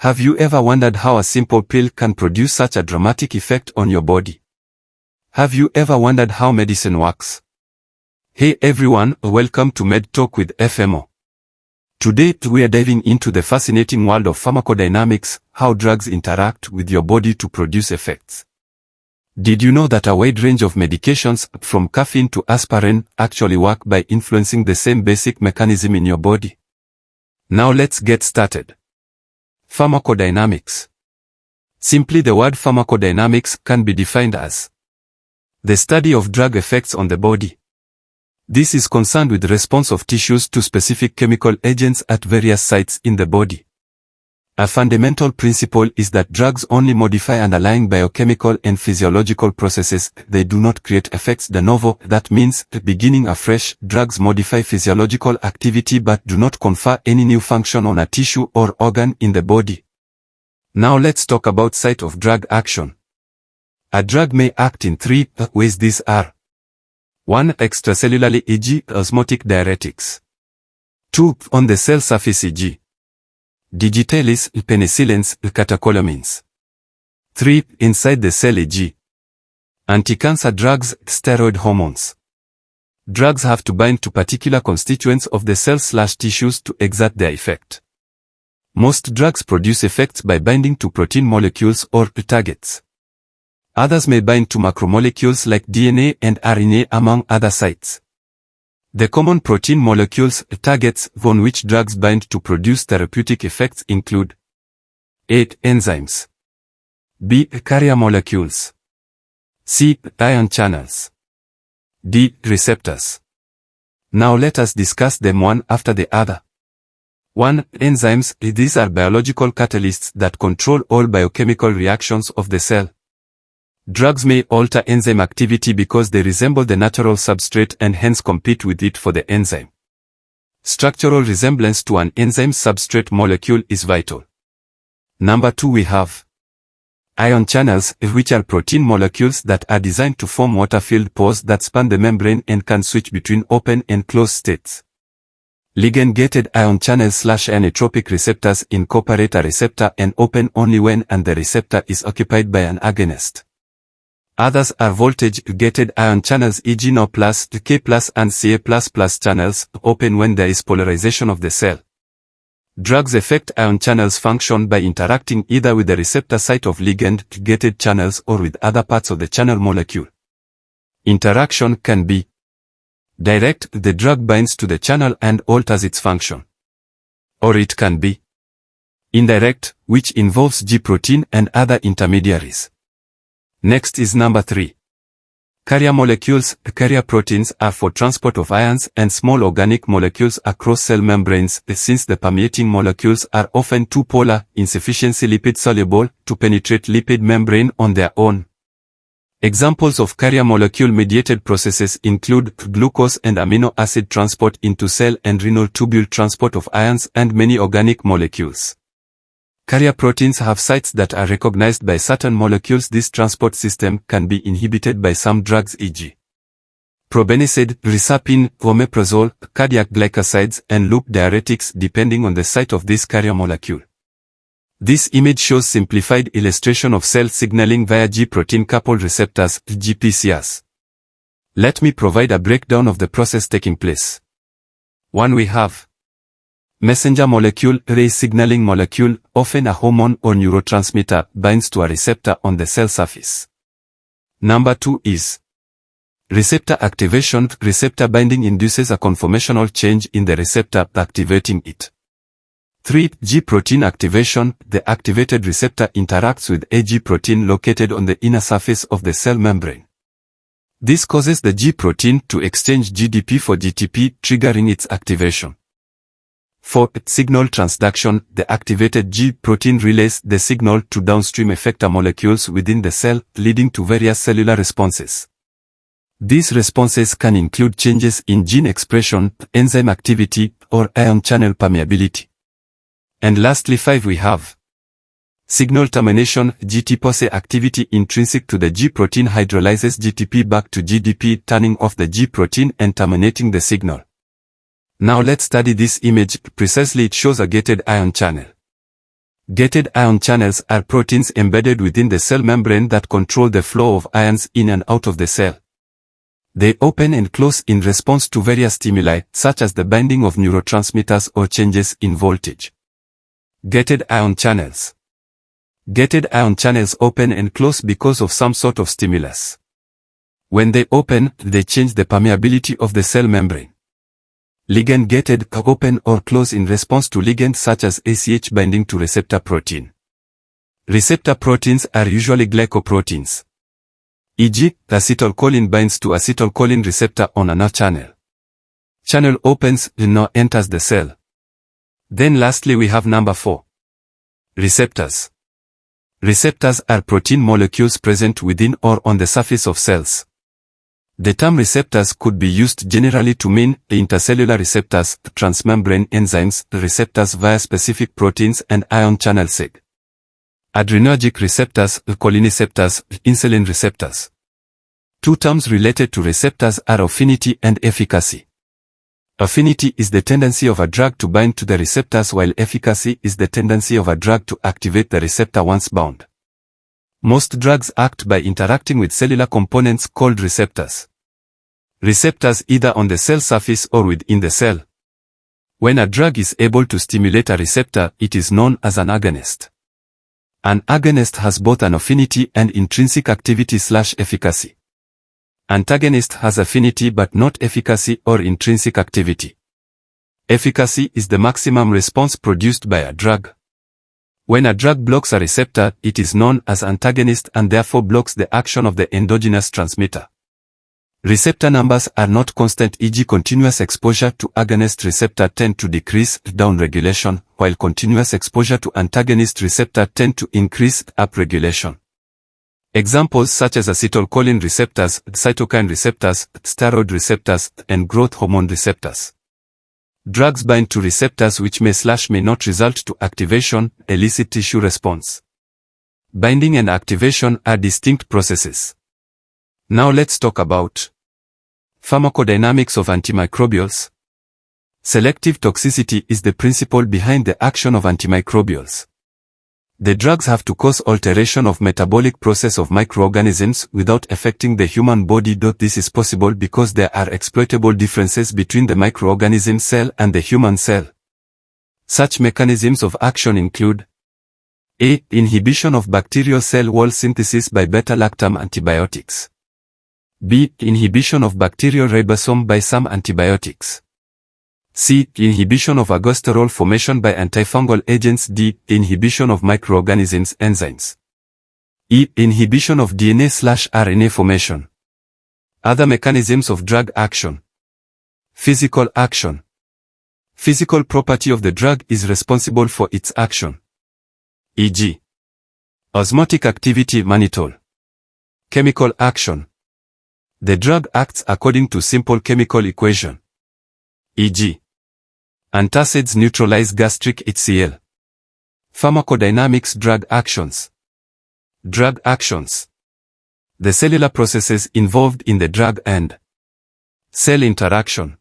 Have you ever wondered how a simple pill can produce such a dramatic effect on your body? Have you ever wondered how medicine works? Hey everyone, welcome to Med Talk with FMO. Today we are diving into the fascinating world of pharmacodynamics, how drugs interact with your body to produce effects. Did you know that a wide range of medications, from caffeine to aspirin, actually work by influencing the same basic mechanism in your body? Now let's get started. Pharmacodynamics. Simply, the word pharmacodynamics can be defined as the study of drug effects on the body. This is concerned with the response of tissues to specific chemical agents at various sites in the body. A fundamental principle is that drugs only modify underlying biochemical and physiological processes. They do not create effects de novo. That means, beginning afresh, drugs modify physiological activity but do not confer any new function on a tissue or organ in the body. Now let's talk about site of drug action. A drug may act in three ways. These are 1. Extracellularly, e.g., osmotic diuretics. 2. On the cell surface, e.g., digitalis, penicillins, catecholamines. 3. Inside the cell, e.g., anti-cancer drugs, steroid hormones. Drugs have to bind to particular constituents of the cells/tissues to exert their effect. Most drugs produce effects by binding to protein molecules or targets. Others may bind to macromolecules like DNA and RNA, among other sites. The common protein molecules, targets, on which drugs bind to produce therapeutic effects include A. Enzymes. B. Carrier molecules. C. Ion channels. D. Receptors. Now let us discuss them one after the other. 1. Enzymes. These are biological catalysts that control all biochemical reactions of the cell. Drugs may alter enzyme activity because they resemble the natural substrate and hence compete with it for the enzyme. Structural resemblance to an enzyme substrate molecule is vital. Number 2, we have ion channels, which are protein molecules that are designed to form water-filled pores that span the membrane and can switch between open and closed states. Ligand-gated ion channels/ionotropic receptors incorporate a receptor and open only when and the receptor is occupied by an agonist. Others are voltage-gated ion channels, e.g. NO+, K+, and Ca++ channels, open when there is polarization of the cell. Drugs affect ion channels function by interacting either with the receptor site of ligand-gated channels or with other parts of the channel molecule. Interaction can be direct, the drug binds to the channel and alters its function. Or it can be indirect, which involves G protein and other intermediaries. Next is number 3. Carrier molecules. Carrier proteins are for transport of ions and small organic molecules across cell membranes, since the permeating molecules are often too polar, insufficiently lipid-soluble, to penetrate lipid membrane on their own. Examples of carrier molecule-mediated processes include glucose and amino acid transport into cell and renal tubule transport of ions and many organic molecules. Carrier proteins have sites that are recognized by certain molecules. This transport system can be inhibited by some drugs, e.g. probenecid, risapine, omeprazole, cardiac glycosides, and loop diuretics, depending on the site of this carrier molecule. This image shows simplified illustration of cell signaling via G-protein-coupled receptors, GPCRs. Let me provide a breakdown of the process taking place. 1. We have messenger molecule. Ray signaling molecule, often a hormone or neurotransmitter, binds to a receptor on the cell surface. Number 2 is receptor activation. Receptor binding induces a conformational change in the receptor, activating it. 3. G protein activation. The activated receptor interacts with a G protein located on the inner surface of the cell membrane. This causes the G protein to exchange GDP for GTP, triggering its activation. 4. Signal transduction. The activated G protein relays the signal to downstream effector molecules within the cell, leading to various cellular responses. These responses can include changes in gene expression, enzyme activity, or ion channel permeability. And lastly, 5. We have signal termination. GTPase activity intrinsic to the G protein hydrolyzes GTP back to GDP, turning off the G protein and terminating the signal. Now let's study this image. Precisely, it shows a gated ion channel. Gated ion channels are proteins embedded within the cell membrane that control the flow of ions in and out of the cell. They open and close in response to various stimuli, such as the binding of neurotransmitters or changes in voltage. Gated ion channels. Gated ion channels open and close because of some sort of stimulus. When they open, they change the permeability of the cell membrane. Ligand-gated open or close in response to ligands such as ACH binding to receptor protein. Receptor proteins are usually glycoproteins. E.g., acetylcholine binds to acetylcholine receptor on a NO channel. Channel opens, NO enters the cell. Then lastly we have number 4. Receptors. Receptors are protein molecules present within or on the surface of cells. The term receptors could be used generally to mean the intercellular receptors, transmembrane enzymes, receptors via specific proteins and ion channel seg. Adrenergic receptors, cholineceptors, insulin receptors. Two terms related to receptors are affinity and efficacy. Affinity is the tendency of a drug to bind to the receptors, while efficacy is the tendency of a drug to activate the receptor once bound. Most drugs act by interacting with cellular components called receptors. Receptors either on the cell surface or within the cell. When a drug is able to stimulate a receptor, it is known as an agonist. An agonist has both an affinity and intrinsic activity/efficacy. Antagonist has affinity but not efficacy or intrinsic activity. Efficacy is the maximum response produced by a drug. When a drug blocks a receptor, it is known as antagonist and therefore blocks the action of the endogenous transmitter. Receptor numbers are not constant, e.g. continuous exposure to agonist receptor tend to decrease downregulation, while continuous exposure to antagonist receptor tend to increase upregulation. Examples such as acetylcholine receptors, cytokine receptors, steroid receptors, and growth hormone receptors. Drugs bind to receptors which may not result to activation, elicit tissue response. Binding and activation are distinct processes. Now let's talk about pharmacodynamics of antimicrobials. Selective toxicity is the principle behind the action of antimicrobials. The drugs have to cause alteration of metabolic process of microorganisms without affecting the human body. This is possible because there are exploitable differences between the microorganism cell and the human cell. Such mechanisms of action include A. Inhibition of bacterial cell wall synthesis by beta-lactam antibiotics. B. Inhibition of bacterial ribosome by some antibiotics. C. Inhibition of ergosterol formation by antifungal agents. D. Inhibition of microorganisms enzymes. E. Inhibition of DNA/RNA formation. Other mechanisms of drug action. Physical action. Physical property of the drug is responsible for its action. E.g. osmotic activity mannitol. Chemical action. The drug acts according to simple chemical equation. E.g. antacids neutralize gastric HCl. Pharmacodynamics. Drug actions. Drug actions. The cellular processes involved in the drug and cell interaction.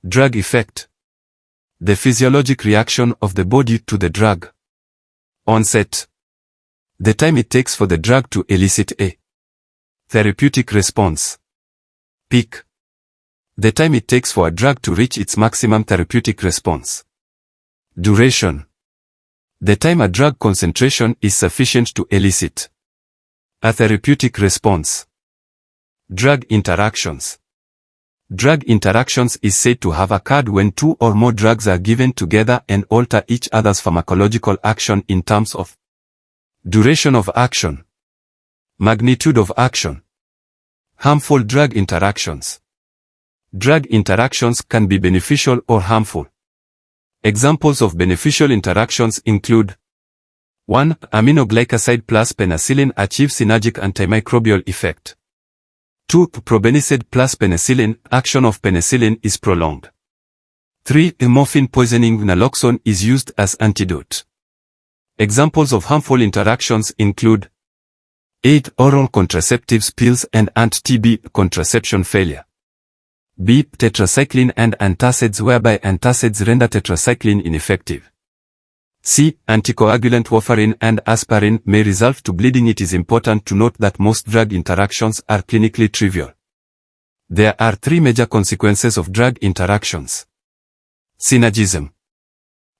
Drug effect. The physiologic reaction of the body to the drug. Onset. The time it takes for the drug to elicit a therapeutic response. Peak. The time it takes for a drug to reach its maximum therapeutic response. Duration. The time a drug concentration is sufficient to elicit a therapeutic response. Drug interactions. Drug interactions is said to have occurred when two or more drugs are given together and alter each other's pharmacological action in terms of duration of action, magnitude of action. Harmful drug interactions. Drug interactions can be beneficial or harmful. Examples of beneficial interactions include 1. Aminoglycoside plus penicillin achieves synergic antimicrobial effect. 2. Probenecid plus penicillin, action of penicillin is prolonged. 3. Morphine poisoning naloxone is used as antidote. Examples of harmful interactions include 8. Oral contraceptives pills and anti-TB contraception failure. B. Tetracycline and antacids whereby antacids render tetracycline ineffective. C. Anticoagulant warfarin and aspirin may result to bleeding. It is important to note that most drug interactions are clinically trivial. There are three major consequences of drug interactions. Synergism.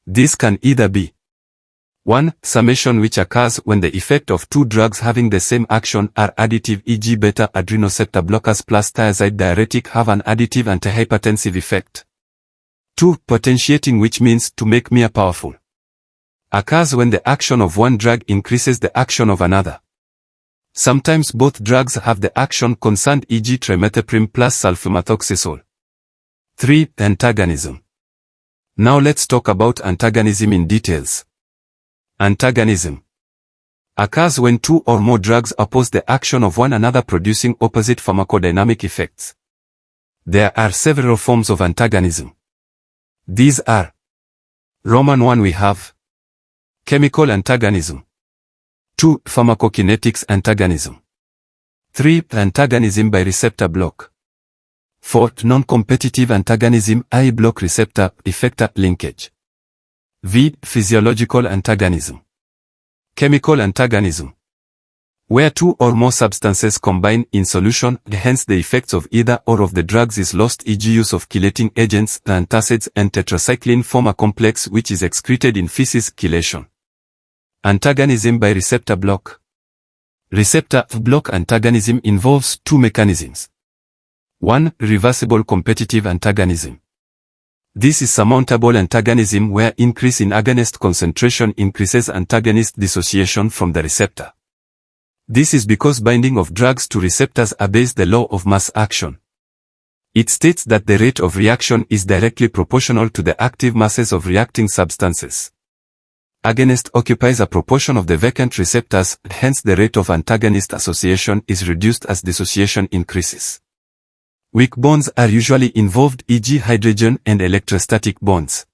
This can either be 1. Summation, which occurs when the effect of two drugs having the same action are additive, e.g. beta-adrenoceptor blockers plus thiazide diuretic have an additive antihypertensive effect. 2. Potentiating, which means to make more powerful, occurs when the action of one drug increases the action of another. Sometimes both drugs have the action concerned, e.g. trimethoprim plus sulfamethoxazole. 3. Antagonism. Now let's talk about antagonism in details. Antagonism occurs when two or more drugs oppose the action of one another, producing opposite pharmacodynamic effects. There are several forms of antagonism. These are: Roman 1, we have chemical antagonism. 2. Pharmacokinetics antagonism. 3. Antagonism by receptor block. 4. Non-competitive antagonism, i.e. block receptor effector linkage. V. Physiological antagonism. Chemical antagonism, where two or more substances combine in solution, hence the effects of either or of the drugs is lost, e.g. use of chelating agents. Antacids and tetracycline form a complex which is excreted in feces, chelation. Antagonism by receptor block. Receptor block antagonism involves two mechanisms. 1. Reversible competitive antagonism. This is surmountable antagonism where increase in agonist concentration increases antagonist dissociation from the receptor. This is because binding of drugs to receptors obeys the law of mass action. It states that the rate of reaction is directly proportional to the active masses of reacting substances. Agonist occupies a proportion of the vacant receptors, hence the rate of antagonist association is reduced as dissociation increases. Weak bonds are usually involved, e.g. hydrogen and electrostatic bonds.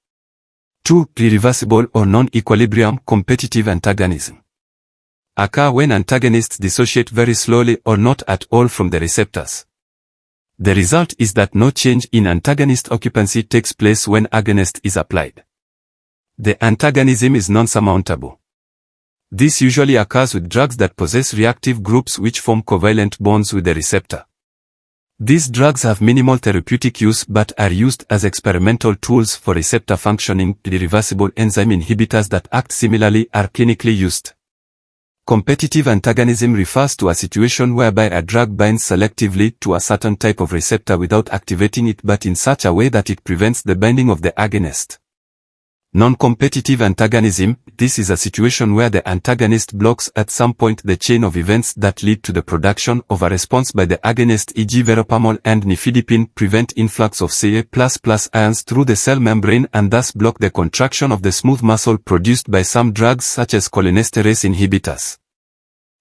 2. Irreversible or non-equilibrium competitive antagonism occur when antagonists dissociate very slowly or not at all from the receptors. The result is that no change in antagonist occupancy takes place when agonist is applied. The antagonism is non-surmountable. This usually occurs with drugs that possess reactive groups which form covalent bonds with the receptor. These drugs have minimal therapeutic use but are used as experimental tools for receptor functioning. Irreversible enzyme inhibitors that act similarly are clinically used. Competitive antagonism refers to a situation whereby a drug binds selectively to a certain type of receptor without activating it, but in such a way that it prevents the binding of the agonist. Non-competitive antagonism, this is a situation where the antagonist blocks at some point the chain of events that lead to the production of a response by the agonist, e.g. verapamil and nifedipine prevent influx of Ca++ ions through the cell membrane and thus block the contraction of the smooth muscle produced by some drugs such as cholinesterase inhibitors.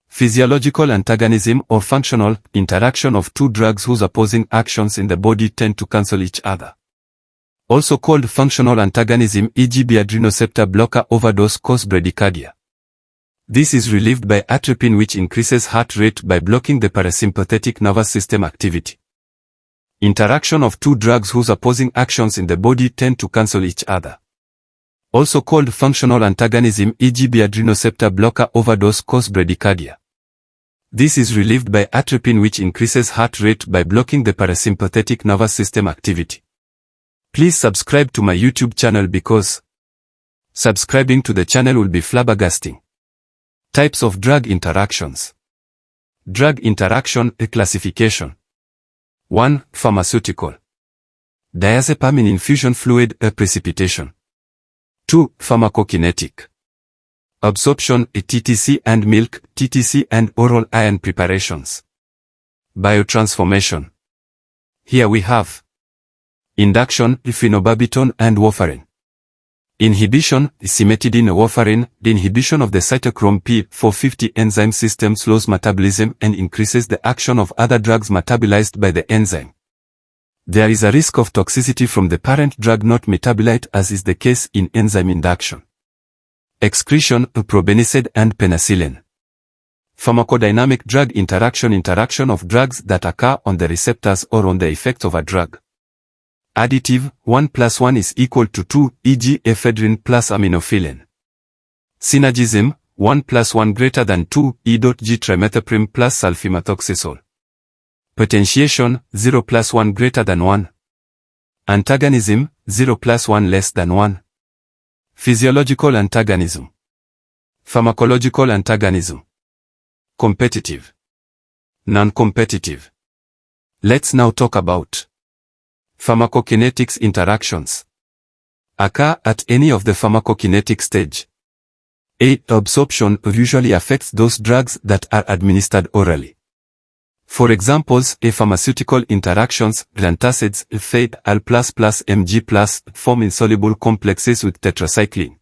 Physiological antagonism or functional interaction of two drugs whose opposing actions in the body tend to cancel each other. Also called functional antagonism, e.g. adrenoceptor blocker overdose cause bradycardia. This is relieved by atropine, which increases heart rate by blocking the parasympathetic nervous system activity. Interaction of two drugs whose opposing actions in the body tend to cancel each other. Also called functional antagonism, e.g. adrenoceptor blocker overdose cause bradycardia. This is relieved by atropine, which increases heart rate by blocking the parasympathetic nervous system activity. Please subscribe to my YouTube channel because subscribing to the channel will be flabbergasting. Types of drug interactions. Drug interaction classification. 1. Pharmaceutical. Diazepam in infusion fluid precipitation. 2. Pharmacokinetic. Absorption TTC and milk, TTC and oral iron preparations. Biotransformation. Here we have induction, phenobarbital and warfarin. Inhibition, cimetidine warfarin. The inhibition of the cytochrome P450 enzyme system slows metabolism and increases the action of other drugs metabolized by the enzyme. There is a risk of toxicity from the parent drug not metabolite, as is the case in enzyme induction. Excretion, probenecid and penicillin. Pharmacodynamic drug interaction of drugs that occur on the receptors or on the effects of a drug. Additive, 1 + 1 = 2, e.g. ephedrine plus aminophylline. Synergism, 1 + 1 greater than 2, E.G trimethoprim plus sulfamethoxazole. Potentiation, 0 + 1 greater than 1. Antagonism, 0 + 1 less than 1. Physiological antagonism. Pharmacological antagonism. Competitive. Non-competitive. Let's now talk about pharmacokinetics interactions. Occur at any of the pharmacokinetic stage. A. Absorption usually affects those drugs that are administered orally. For examples, A pharmaceutical interactions, antacids, Phe, Al++ Mg+, form insoluble complexes with tetracycline.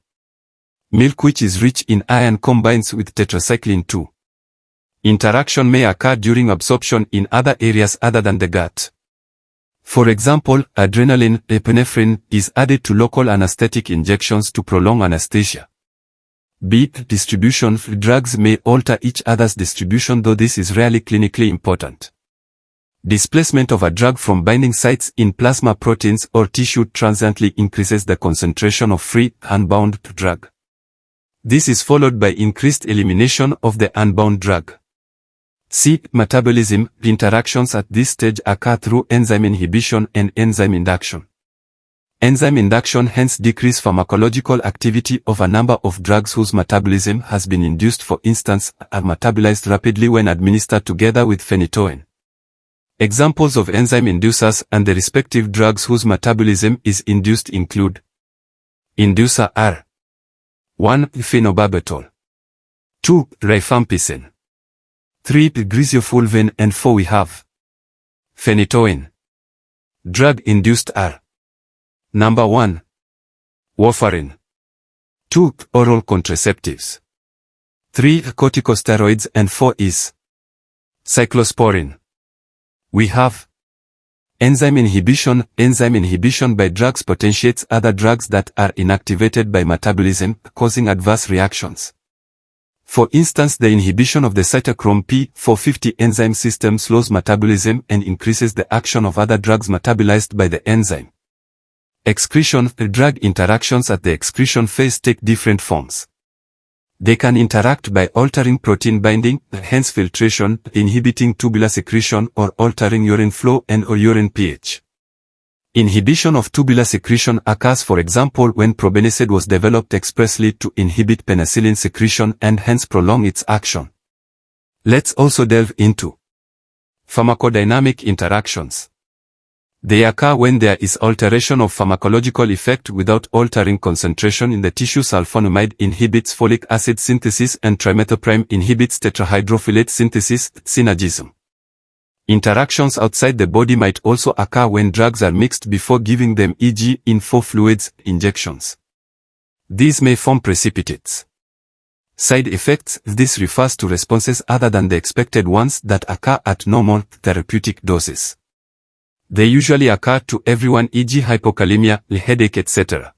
Milk which is rich in iron combines with tetracycline 2. Interaction may occur during absorption in other areas other than the gut. For example, adrenaline, epinephrine, is added to local anesthetic injections to prolong anesthesia. B. Distribution. Drugs may alter each other's distribution, though this is rarely clinically important. Displacement of a drug from binding sites in plasma proteins or tissue transiently increases the concentration of free, unbound drug. This is followed by increased elimination of the unbound drug. C. Metabolism. Interactions at this stage occur through enzyme inhibition and enzyme induction. Enzyme induction hence decrease pharmacological activity of a number of drugs whose metabolism has been induced, for instance, are metabolized rapidly when administered together with phenytoin. Examples of enzyme inducers and the respective drugs whose metabolism is induced include: inducer are 1. Phenobarbital, 2. Rifampicin, 3. Griseofulvin, and 4. we have phenytoin. Drug-induced are: number 1. Warfarin, 2. Oral contraceptives, 3. Corticosteroids, and 4 is cyclosporin. We have enzyme inhibition. Enzyme inhibition by drugs potentiates other drugs that are inactivated by metabolism, causing adverse reactions. For instance, the inhibition of the cytochrome P450 enzyme system slows metabolism and increases the action of other drugs metabolized by the enzyme. Excretion. Drug interactions at the excretion phase take different forms. They can interact by altering protein binding, hence filtration, inhibiting tubular secretion, or altering urine flow and/or urine pH. Inhibition of tubular secretion occurs, for example, when probenecid was developed expressly to inhibit penicillin secretion and hence prolong its action. Let's also delve into pharmacodynamic interactions. They occur when there is alteration of pharmacological effect without altering concentration in the tissue. Sulfonamide inhibits folic acid synthesis and trimethoprim inhibits tetrahydrofolate synthesis. Synergism. Interactions outside the body might also occur when drugs are mixed before giving them, e.g. in 4 fluids, injections. These may form precipitates. Side effects. This refers to responses other than the expected ones that occur at normal therapeutic doses. They usually occur to everyone, e.g. hypokalemia, headache, etc.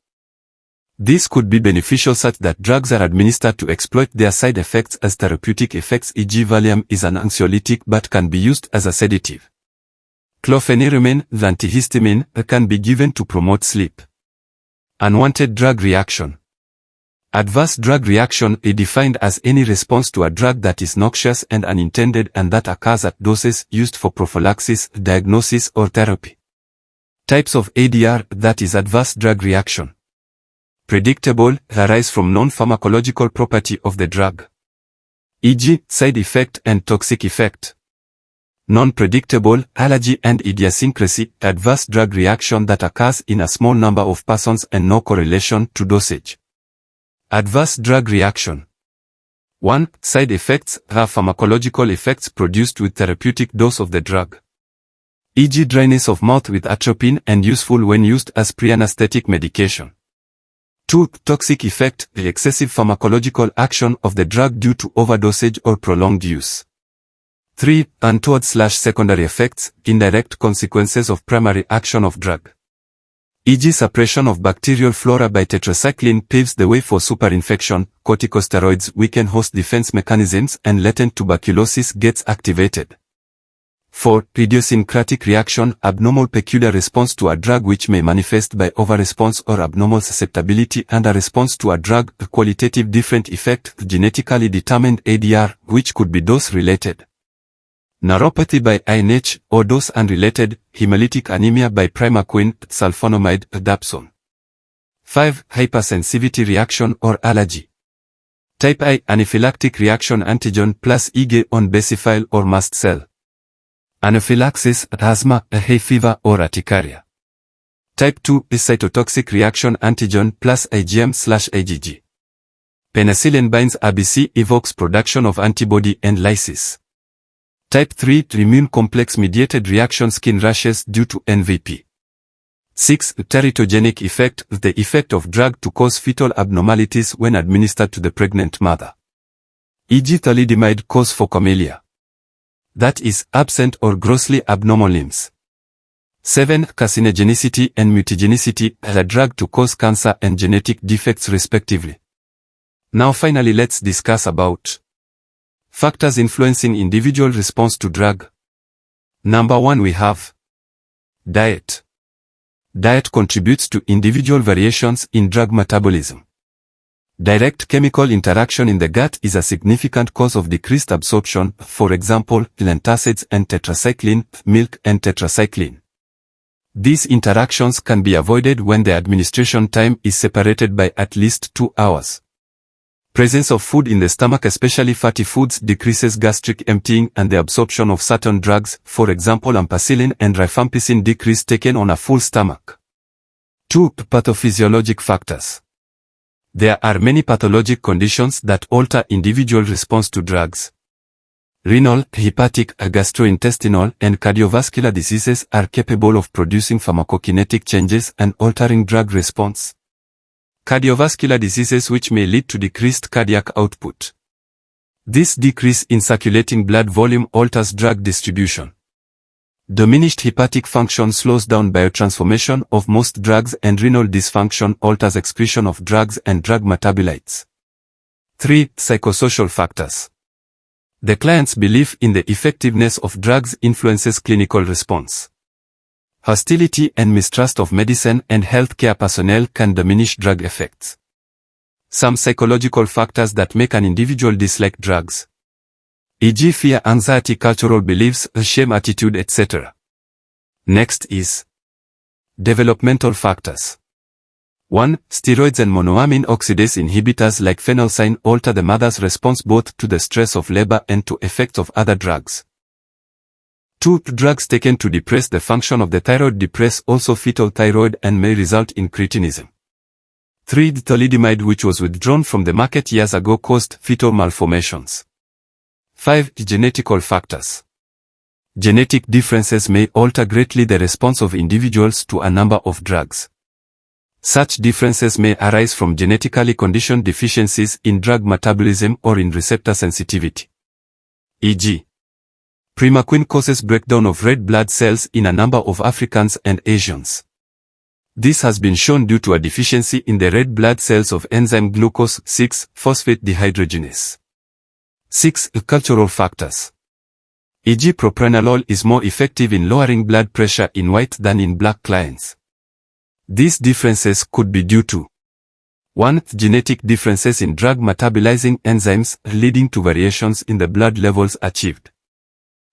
This could be beneficial such that drugs are administered to exploit their side effects as therapeutic effects, e.g. Valium is an anxiolytic but can be used as a sedative. Chlorpheniramine, the antihistamine, can be given to promote sleep. Unwanted drug reaction. Adverse drug reaction is defined as any response to a drug that is noxious and unintended and that occurs at doses used for prophylaxis, diagnosis, or therapy. Types of ADR, that is adverse drug reaction. Predictable, arise from non-pharmacological property of the drug, e.g. side effect and toxic effect. Non-predictable, allergy and idiosyncrasy, adverse drug reaction that occurs in a small number of persons and no correlation to dosage. Adverse drug reaction. 1. Side effects are pharmacological effects produced with therapeutic dose of the drug, e.g. dryness of mouth with atropine and useful when used as pre-anesthetic medication. 2. Toxic effect, the excessive pharmacological action of the drug due to overdosage or prolonged use. 3. Untoward/secondary effects, indirect consequences of primary action of drug, e.g. suppression of bacterial flora by tetracycline paves the way for superinfection, corticosteroids weaken host defense mechanisms and latent tuberculosis gets activated. 4. Idiosyncratic reaction, abnormal peculiar response to a drug which may manifest by overresponse or abnormal susceptibility and a response to a drug, qualitative different effect, genetically determined ADR, which could be dose-related. Neuropathy by INH, or dose-unrelated, hemolytic anemia by primaquine, sulfonamide, dapsone. 5. Hypersensitivity reaction or allergy. Type I, anaphylactic reaction antigen plus IgE on basophil or mast cell. Anaphylaxis, asthma, hay fever or urticaria. Type 2 is cytotoxic reaction antigen plus IgM/IgG. Penicillin binds ABC, evokes production of antibody and lysis. Type 3 immune complex mediated reaction, skin rashes due to NVP. 6. Teratogenic effect, the effect of drug to cause fetal abnormalities when administered to the pregnant mother. E.g. thalidomide cause phocomelia. That is, absent or grossly abnormal limbs. 7. Carcinogenicity and mutagenicity, a drug to cause cancer and genetic defects respectively. Now finally let's discuss about factors influencing individual response to drug. Number 1 we have diet. Diet contributes to individual variations in drug metabolism. Direct chemical interaction in the gut is a significant cause of decreased absorption, for example, antacids and tetracycline, milk and tetracycline. These interactions can be avoided when the administration time is separated by at least 2 hours. Presence of food in the stomach, especially fatty foods, decreases gastric emptying and the absorption of certain drugs, for example ampicillin and rifampicin decrease taken on a full stomach. 2. Pathophysiologic factors. There are many pathologic conditions that alter individual response to drugs. Renal, hepatic, gastrointestinal, and cardiovascular diseases are capable of producing pharmacokinetic changes and altering drug response. Cardiovascular diseases which may lead to decreased cardiac output. This decrease in circulating blood volume alters drug distribution. Diminished hepatic function slows down biotransformation of most drugs, and renal dysfunction alters excretion of drugs and drug metabolites. 3. Psychosocial factors. The client's belief in the effectiveness of drugs influences clinical response. Hostility and mistrust of medicine and healthcare personnel can diminish drug effects. Some psychological factors that make an individual dislike drugs, e.g. fear, anxiety, cultural beliefs, shame attitude, etc. Next is developmental factors. 1. Steroids and monoamine oxidase inhibitors like phenolcine alter the mother's response both to the stress of labor and to effects of other drugs. 2. Drugs taken to depress the function of the thyroid depress also fetal thyroid and may result in cretinism. 3. Thalidomide, which was withdrawn from the market years ago, caused fetal malformations. 5. Genetical factors. Genetic differences may alter greatly the response of individuals to a number of drugs. Such differences may arise from genetically conditioned deficiencies in drug metabolism or in receptor sensitivity. E.g., primaquine causes breakdown of red blood cells in a number of Africans and Asians. This has been shown due to a deficiency in the red blood cells of enzyme glucose 6-phosphate dehydrogenase. 6. Cultural factors. E.g. propranolol is more effective in lowering blood pressure in white than in black clients. These differences could be due to 1. Genetic differences in drug metabolizing enzymes leading to variations in the blood levels achieved.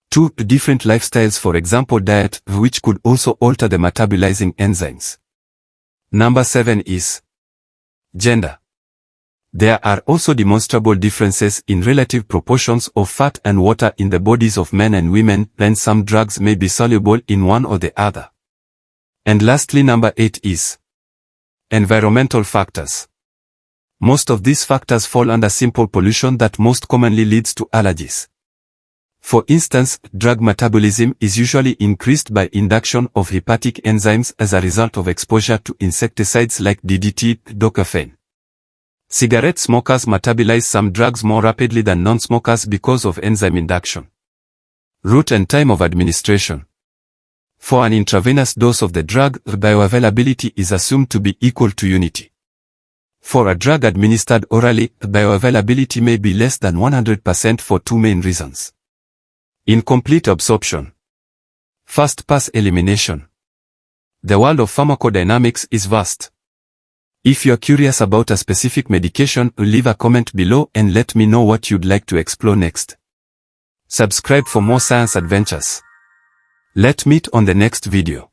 2. Different lifestyles, for example diet, which could also alter the metabolizing enzymes. Number 7 is gender. There are also demonstrable differences in relative proportions of fat and water in the bodies of men and women, and some drugs may be soluble in one or the other. And lastly, number 8 is environmental factors. Most of these factors fall under simple pollution that most commonly leads to allergies. For instance, drug metabolism is usually increased by induction of hepatic enzymes as a result of exposure to insecticides like DDT, docaphane. Cigarette smokers metabolize some drugs more rapidly than non-smokers because of enzyme induction. Route and time of administration. For an intravenous dose of the drug, bioavailability is assumed to be equal to unity. For a drug administered orally, bioavailability may be less than 100% for two main reasons. Incomplete absorption. Fast-pass elimination. The world of pharmacodynamics is vast. If you're curious about a specific medication, leave a comment below and let me know what you'd like to explore next. Subscribe for more science adventures. Let's meet on the next video.